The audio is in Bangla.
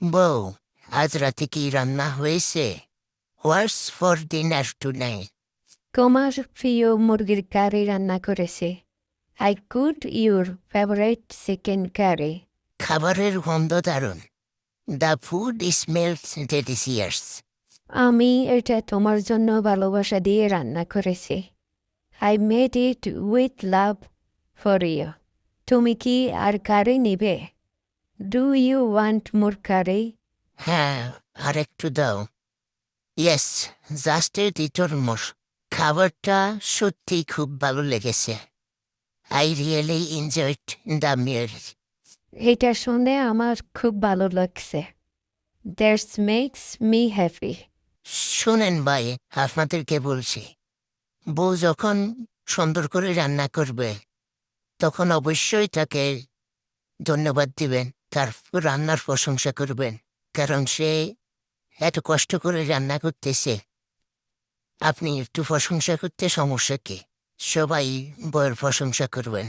বউ, আজ রাতে কি রান্না হয়েছে? What's for dinner tonight? তোমার প্রিয় মুরগির কারি রান্না করেছে। I cook your favourite chicken curry. খাবারের গন্ধ দারুণ। The food smells delicious. আমি এটা তোমার জন্য ভালোবাসা দিয়ে রান্না করেছি। I made it with love for you. তুমি কি আর কারি নিবে? Do you want more curry? হ্যাঁ, আর একটু দাও। Yes, just a little more. খাবারটা সত্যি খুব ভালো লেগেছে। আই রিয়েলি এনজয়েড দ্য মিল। এটা শুনে আমার খুব ভালো লাগছে। That's makes me happy. শোনেন ভাই, আপনাদেরকে বলছি, বউ যখন সুন্দর করে রান্না করবে তখন অবশ্যই তাকে ধন্যবাদ দিবেন, তার রান্নার প্রশংসা করবেন, কারণ সে এত কষ্ট করে রান্না করতেছে। আপনি একটু প্রশংসা করতে সমস্যা কি? সবাই বউয়ের প্রশংসা করবেন।